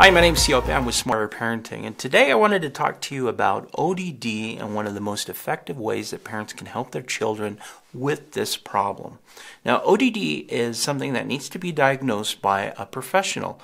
Hi, my name's Siope. I'm with Smarter Parenting, and today I wanted to talk to you about ODD and one of the most effective ways that parents can help their children with this problem. Now, ODD is something that needs to be diagnosed by a professional.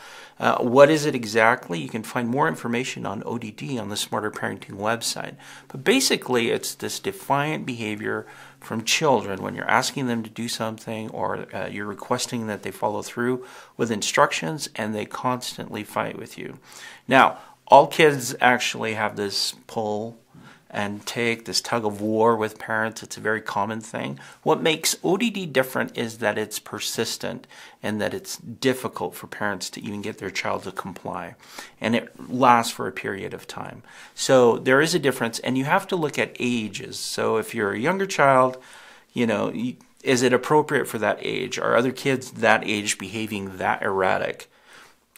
What is it exactly? You can find more information on ODD on the Smarter Parenting website. But basically, it's this defiant behavior from children when you're asking them to do something or you're requesting that they follow through with instructions and they constantly fight with you. Now, all kids actually have this pull and take, this tug of war with parents. It's a very common thing. What makes ODD different is that it's persistent and that it's difficult for parents to even get their child to comply. And it lasts for a period of time. So there is a difference, and you have to look at ages. So if you're a younger child, is it appropriate for that age? Are other kids that age behaving that erratic?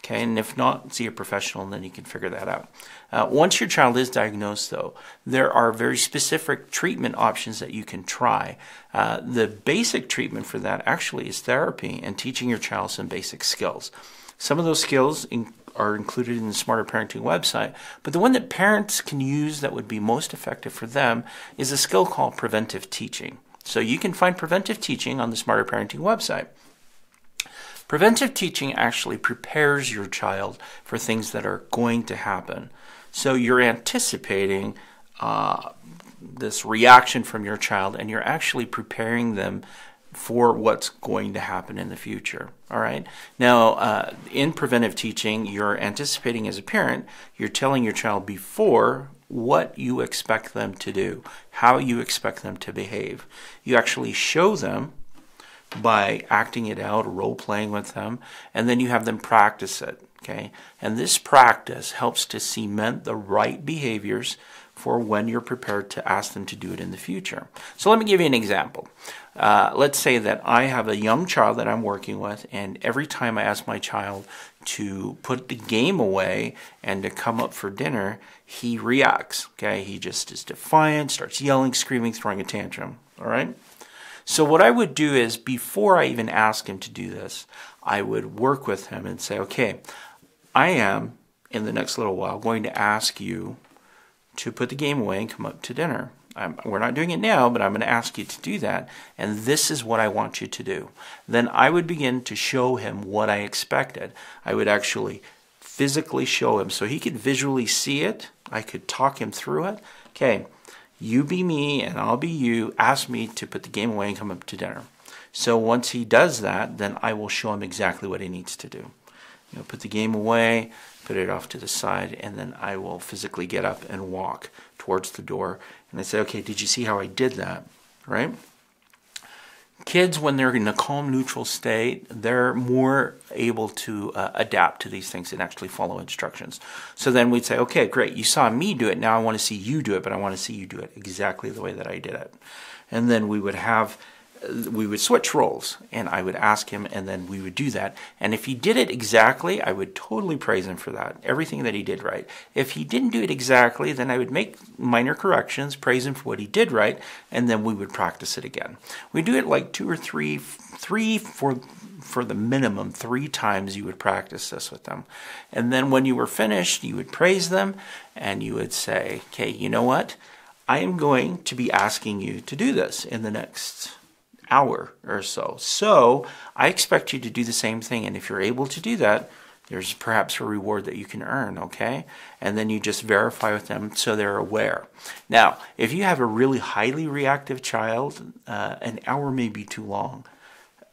Okay, and if not, see a professional and then you can figure that out. Once your child is diagnosed, though, there are very specific treatment options that you can try. The basic treatment for that actually is therapy and teaching your child some basic skills. Some of those skills are included in the Smarter Parenting website, but the one that parents can use that would be most effective for them is a skill called Preventive Teaching. So you can find Preventive Teaching on the Smarter Parenting website. Preventive teaching actually prepares your child for things that are going to happen. So you're anticipating this reaction from your child, and you're actually preparing them for what's going to happen in the future. All right. Now, in preventive teaching, you're anticipating as a parent, you're telling your child before what you expect them to do, how you expect them to behave. You actually show them by acting it out, role-playing with them, and then you have them practice it, okay? And this practice helps to cement the right behaviors for when you're prepared to ask them to do it in the future. So let me give you an example. Let's say that I have a young child that I'm working with, and every time I ask my child to put the game away and to come up for dinner, he reacts, okay? He just is defiant, starts yelling, screaming, throwing a tantrum, all right? So what I would do is, before I even ask him to do this, I would work with him and say, okay, I am, in the next little while, going to ask you to put the game away and come up to dinner. We're not doing it now, but I'm going to ask you to do that, and this is what I want you to do. Then I would begin to show him what I expected. I would actually physically show him so he could visually see it. I could talk him through it. Okay. You be me and I'll be you. Ask me to put the game away and come up to dinner. So once he does that, then I will show him exactly what he needs to do. Put the game away, put it off to the side, and then I will physically get up and walk towards the door. And I say, okay, did you see how I did that? Right? Kids, when they're in a calm, neutral state, they're more able to adapt to these things and actually follow instructions. So then we'd say, okay, great, you saw me do it, now I want to see you do it, but I want to see you do it exactly the way that I did it. And then we would switch roles, and I would ask him, and then we would do that. And if he did it exactly, I would totally praise him for that, everything that he did right. If he didn't do it exactly, then I would make minor corrections, praise him for what he did right, and then we would practice it again. We do it like two or three for the minimum, 3 times you would practice this with them. And then when you were finished, you would praise them, and you would say, okay, you know what? I am going to be asking you to do this in the next hour or so. So I expect you to do the same thing, and if you're able to do that, there's perhaps a reward that you can earn, okay? And then you just verify with them so they're aware. Now, if you have a really highly reactive child, an hour may be too long,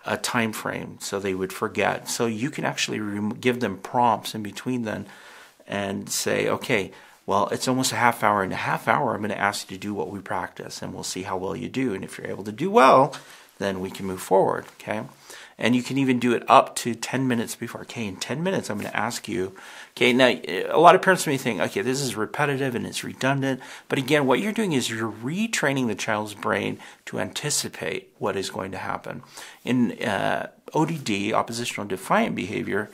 a time frame, so they would forget. So you can actually give them prompts in between then and say, okay, well, it's almost a half hour. In a half hour, I'm going to ask you to do what we practice, and we'll see how well you do. And if you're able to do well, then we can move forward, okay? And you can even do it up to 10 minutes before. Okay, in 10 minutes, I'm going to ask you. Okay, now, a lot of parents may think, okay, this is repetitive and it's redundant. But again, what you're doing is you're retraining the child's brain to anticipate what is going to happen. In ODD, oppositional defiant behavior,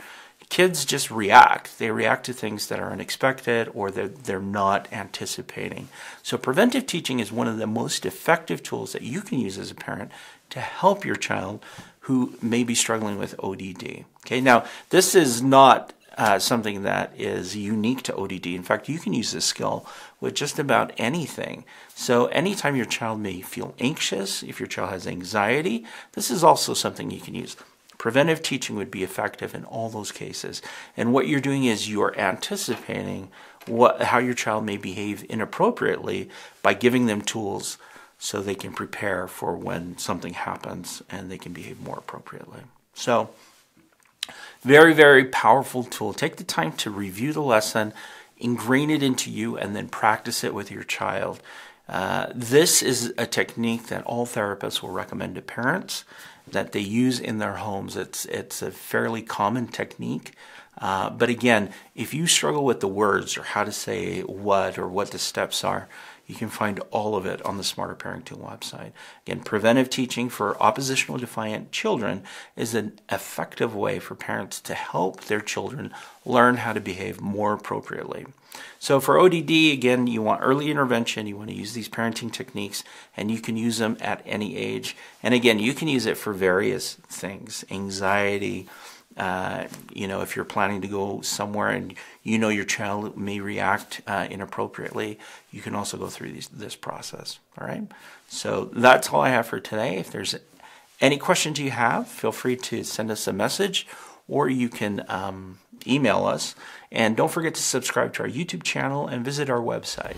kids just react. They react to things that are unexpected or that they're not anticipating. So preventive teaching is one of the most effective tools that you can use as a parent to help your child who may be struggling with ODD. Okay, now this is not something that is unique to ODD. In fact, you can use this skill with just about anything. So anytime your child may feel anxious, if your child has anxiety, this is also something you can use. Preventive teaching would be effective in all those cases. And what you're doing is you're anticipating how your child may behave inappropriately by giving them tools so they can prepare for when something happens and they can behave more appropriately. So, very, very powerful tool. Take the time to review the lesson, ingrain it into you, and then practice it with your child. This is a technique that all therapists will recommend to parents that they use in their homes. It's a fairly common technique. But again, if you struggle with the words or how to say what or what the steps are, you can find all of it on the Smarter Parenting website. Again, preventive teaching for oppositional defiant children is an effective way for parents to help their children learn how to behave more appropriately. So for ODD, again, you want early intervention. You want to use these parenting techniques, and you can use them at any age. And again, you can use it for various things, anxiety. If you're planning to go somewhere and your child may react inappropriately, you can also go through this process. All right. So that's all I have for today. If there's any questions you have, feel free to send us a message, or you can email us. And don't forget to subscribe to our YouTube channel and visit our website.